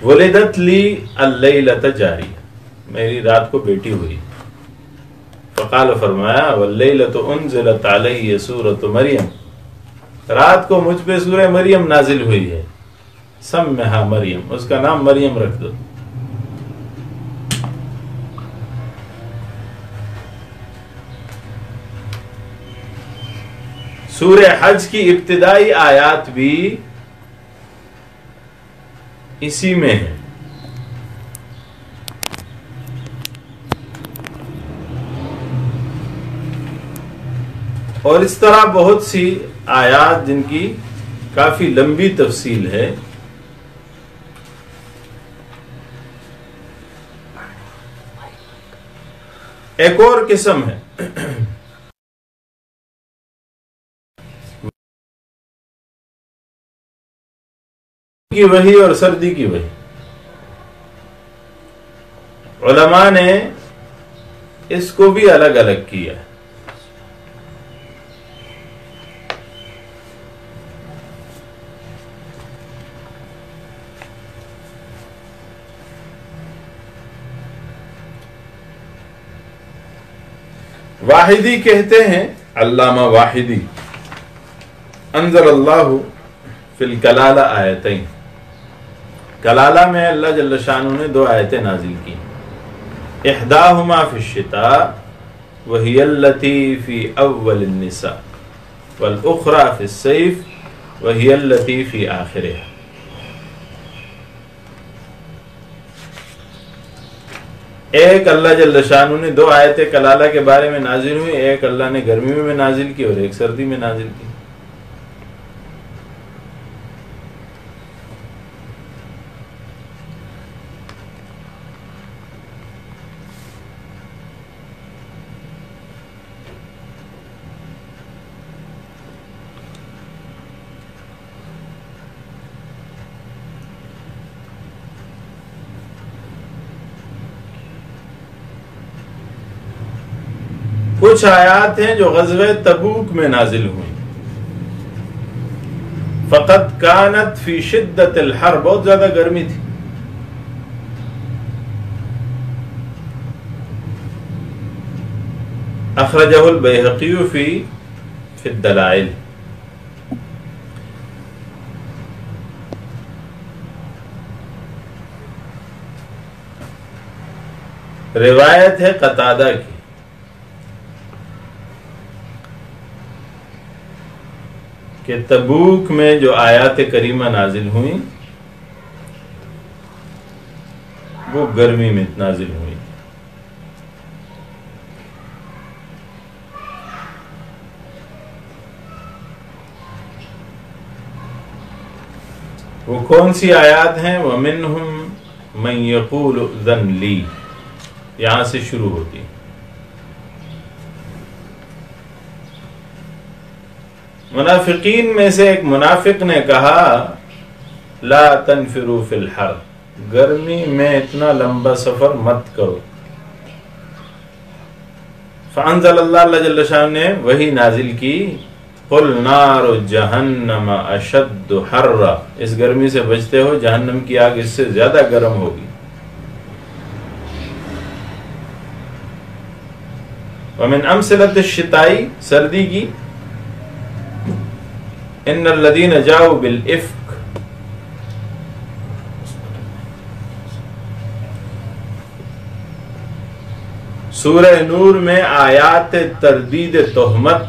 ولدت لی اللیلۃ جاریہ، میری رات کو بیٹی ہوئی. فقال، فرمایا، واللیلۃ انزلت علی سورۃ مریم، رات کو مجھ پہ سورہ مریم نازل ہوئی ہے. سمھا مریم، اس کا نام مریم رکھ دو. سورہ حج کی ابتدائی آیات بھی اسی میں ہے. اور اس طرح بہت سی آیات جن کی کافی لمبی تفصیل ہے. ایک اور قسم ہے کی وحی اور سردی کی وحی. علماء نے اس کو بھی الگ الگ کیا. واحدی کہتے ہیں، علامہ واحدی، انزل اللہ فی الکلالہ آیتین، کلالہ میں اللہ جل شانہ نے 2 آیتیں نازل کی. احداہما فی الشتاء وہی التی فی اول النساء والاخری فی الصیف وہی التی فی آخرها. ایک اللہ جل شانہ نے 2 آیتیں کلالہ کے بارے میں نازل ہوئی، ایک اللہ نے گرمی میں نازل کی اور ایک سردی میں نازل کی. کچھ آیات ہیں جو غزوہ تبوک میں نازل ہوئی. فقط کانت فی شدت الحر، بہت زیادہ گرمی تھی. اخرجہ البیہقی فی الدلائل. روایت ہے قتادہ کی کہ تبوک میں جو آیات کریمہ نازل ہوئیں وہ گرمی میں نازل ہوئی. وہ کون سی آیات ہیں؟ وَمِنْهُمْ مَنْ يَقُولُ اذن لِي، یہاں سے شروع ہوتی. منافقین میں سے ایک منافق نے کہا، لا تنفروا فی الحر، گرمی میں اتنا لمبا سفر مت کرو. فانزل اللہ جل شانہ نے وہی نازل کی، قل نار جہنم اشد حرا، اس گرمی سے بچتے ہو، جہنم کی آگ اس سے زیادہ گرم ہوگی. ومن امثلۃ الشتاء، سردی کی، ان الذین جاؤوا بالافک، سورہ نور میں آیات تردید تہمت،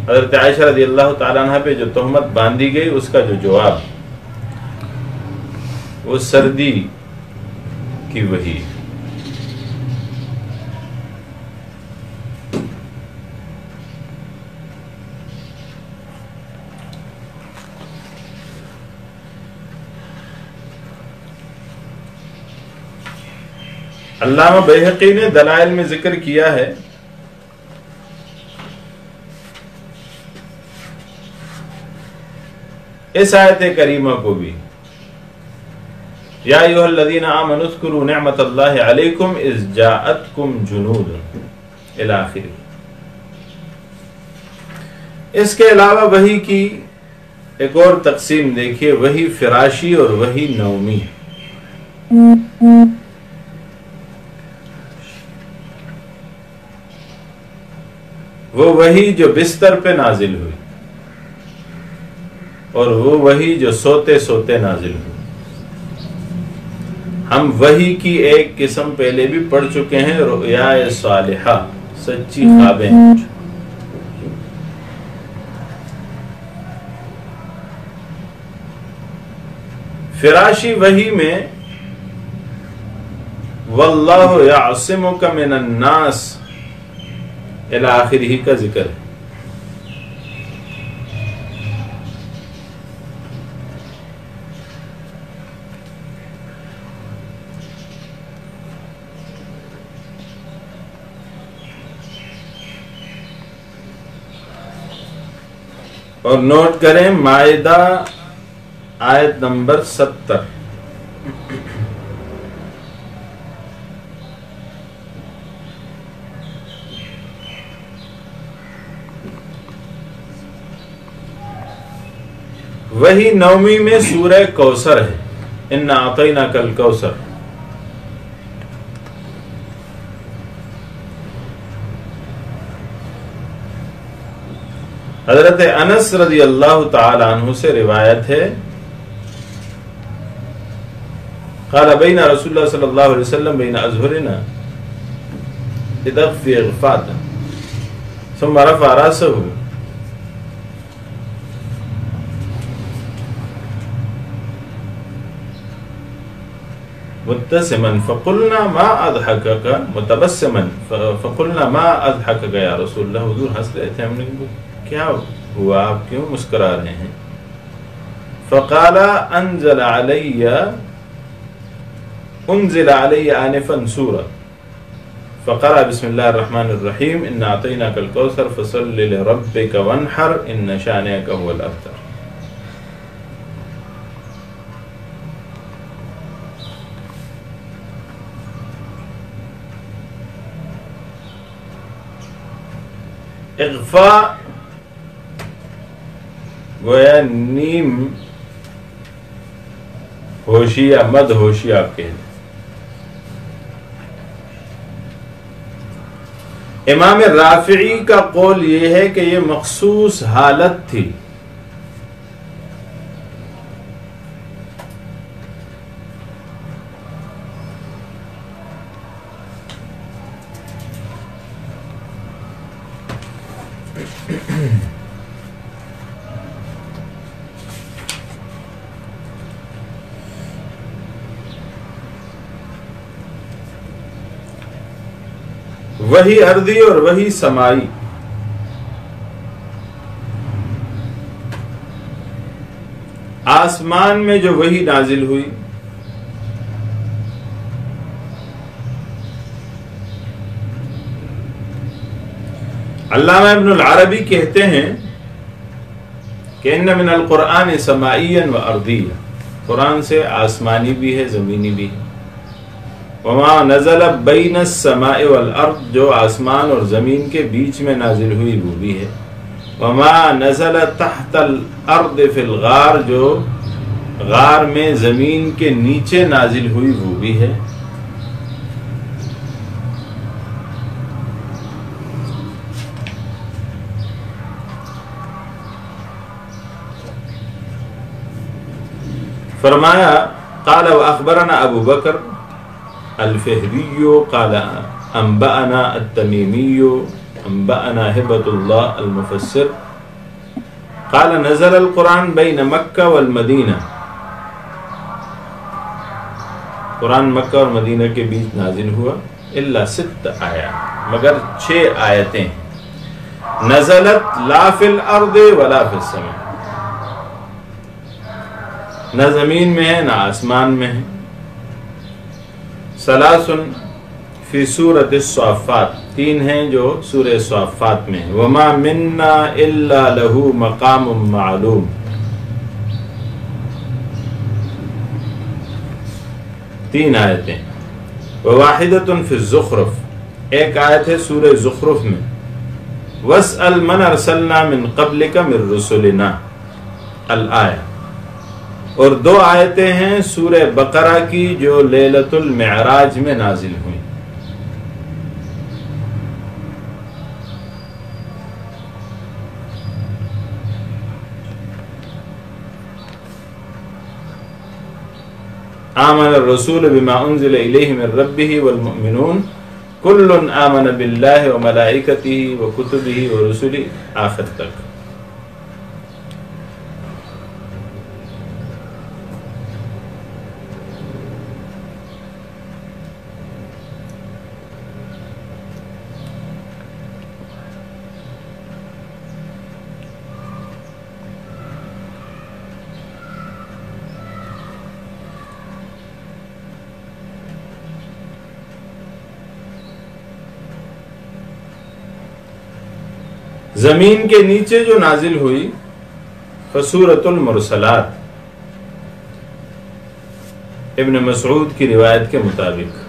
حضرت عائشہ رضی اللہ تعالیٰ عنہ پہ جو تہمت باندھی گئی اس کا جو جواب، وہ سردی کی وحی. علامہ بیہقی نے دلائل میں ذکر کیا ہے اس آیت کریمہ کو بھی، یا ایھا الذین آمنوا اذکروا نعمت اللہ علیکم اذ جاءتکم جنود الی آخر. اس کے علاوہ وحی کی ایک اور تقسیم دیکھیے، وحی فراشی اور وحی نومی۔ وہ وحی جو بستر پہ نازل ہوئی اور وہ وحی جو سوتے سوتے نازل ہوئی۔ ہم وحی کی ایک قسم پہلے بھی پڑھ چکے ہیں، رؤیا صالحہ، سچی خوابیں۔ فراشی وحی میں واللہ یعصمک من الناس الی آخرہ کا ذکر ہے۔ اور نوٹ کریں مائدہ آیت نمبر 70۔ وہی نومی میں سورہ کوثر ہے، انا اعطیناک الکوثر۔ حضرت انس رضی اللہ تعالی عنہ سے روایت ہے، قال بین رسول اللہ صلی اللہ علیہ وسلم بین اظہرنا ادغفی اغفاتا ثم رفع راسه مبتسما فقلنا ما اضحكك متبسما فقلنا ما اضحكك یا رسول اللہ، حضور ہنس رہے تھے، ہم نے کیا ہوا، آپ کیوں مسکرا رہے ہیں؟ فقال انزل علی آنفا سورہ فقرأ بسم اللہ الرحمن الرحیم انا اعطیناک الکوثر فصل لربک وانحر ان شانئک هو الابتر۔ اغفا گویا نیم ہوشی یا مد ہوشی آپ کہہ دیں۔ امام رافعی کا قول یہ ہے کہ یہ مخصوص حالت تھی، وہی ارضی اور وہی سمائی۔ آسمان میں جو وہی نازل ہوئی، علامہ ابن العربی کہتے ہیں کہ ان من القرآن سمائیا و ارضیا، قرآن سے آسمانی بھی ہے زمینی بھی ہے۔ وما نزل بین السماء والارض، جو آسمان اور زمین کے بیچ میں نازل ہوئی وہ بھی ہے۔ وما نزل تحت الارض فی الغار، جو غار میں زمین کے نیچے نازل ہوئی وہ بھی ہے۔ فرمایا قال واخبرنا ابو بکر الفہری قال انبأنا التمیمی انبأنا ہبۃ اللہ المفسر قال نزل القرآن بین مکہ والمدینہ، قرآن مکہ اور مدینہ کے بیچ نازل ہوا، الا 6 آیات، مگر 6 آیتیں نزلت لا فی الارض ولا فی السماء، نہ زمین میں ہے نہ آسمان میں ہے۔ ثلاث فی سورۃ الصافات، 3 ہیں جو سورہ صافات میں ہیں۔ وما منا الا له مقام معلوم، 3 آیتیں۔ وواحدۃ فی الزخرف، ایک آیت ہے سورہ زخرف میں۔ وَاسْأَلْ مَنْ أَرْسَلْنَا مِنْ قَبْلِكَ مِنْ رُسُلِنَا الآیہ۔ اور 2 آیتیں ہیں سورہ بقرہ کی جو لیلۃ المعراج میں نازل ہوئی۔ آمن الرسول بما انزل الیہ من ربہ والمؤمنون کل آمن باللہ وملائکتہ وکتبہ ورسلہ آخر تک۔ زمین کے نیچے جو نازل ہوئی فسورۃ المرسلات، ابن مسعود کی روایت کے مطابق۔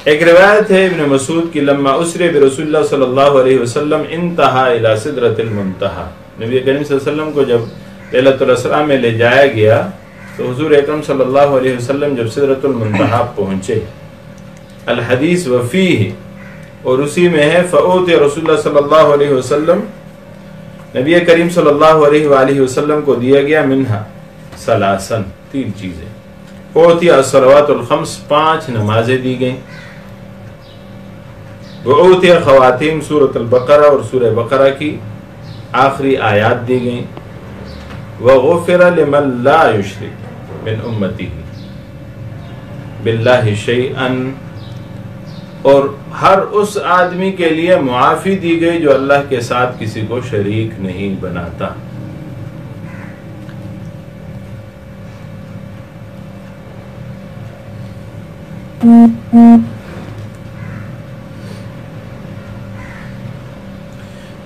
ایک روایت ہے ابن مسعود کی، لما اسری برسول اللہ صلی اللہ علیہ وسلم انتہا الی سدرۃ المنتہا، نبی کریم صلی اللہ علیہ وسلم کو جب لیلۃ الاسراء میں لے جایا گیا تو حضور اکرم صلی اللہ علیہ وسلم جب سدرۃ المنتہا پہنچے، الحدیث وفیہ، اور اسی میں ہے فأوتی رسول اللہ صلی اللہ علیہ وسلم، نبی کریم صلی اللہ علیہ وآلہ وسلم کو دیا گیا منہا ثلاثاً، 3 چیزیں، اوتی الصلوات الخمس، 5 نمازیں دی گئیں، وَأُوتِيَ خواتیم سورۃ البقرہ اور سورہ بقرہ کی آخری آیات دی گئیں، وَغُفِرَ لِمَن لَا يُشْرِكُ مِنْ أُمَّتِهِ بِاللَّهِ شَيْئًا، اور ہر اس آدمی کے لیے معافی دی گئی جو اللہ کے ساتھ کسی کو شریک نہیں بناتا۔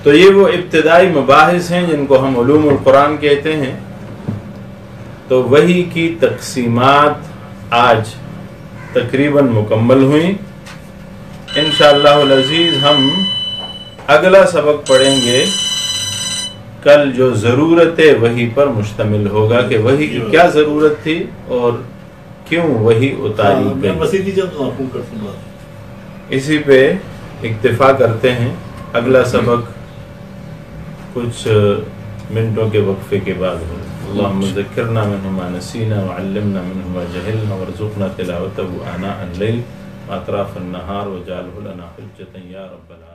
تو یہ وہ ابتدائی مباحث ہیں جن کو ہم علوم القرآن کہتے ہیں۔ تو وحی کی تقسیمات آج تقریباً مکمل ہوئیں۔ انشاءاللہ العزیز ہم اگلا سبق پڑھیں گے کل، جو ضرورت وحی پر مشتمل ہوگا کہ وحی کی کیا ضرورت تھی اور کیوں وحی اتاری گئی۔ اسی پہ اکتفا کرتے ہیں، اگلا سبق کچھ منٹوں کے وقفے کے بعد ہو۔ اللہم ذکرنا منہ ما نسینا وعلمنا منہ ما جہلنا وارزقنا تلاوتہ آناء اللیل واطراف النہار وجعلہ لنا حجۃ یا رب العالمین۔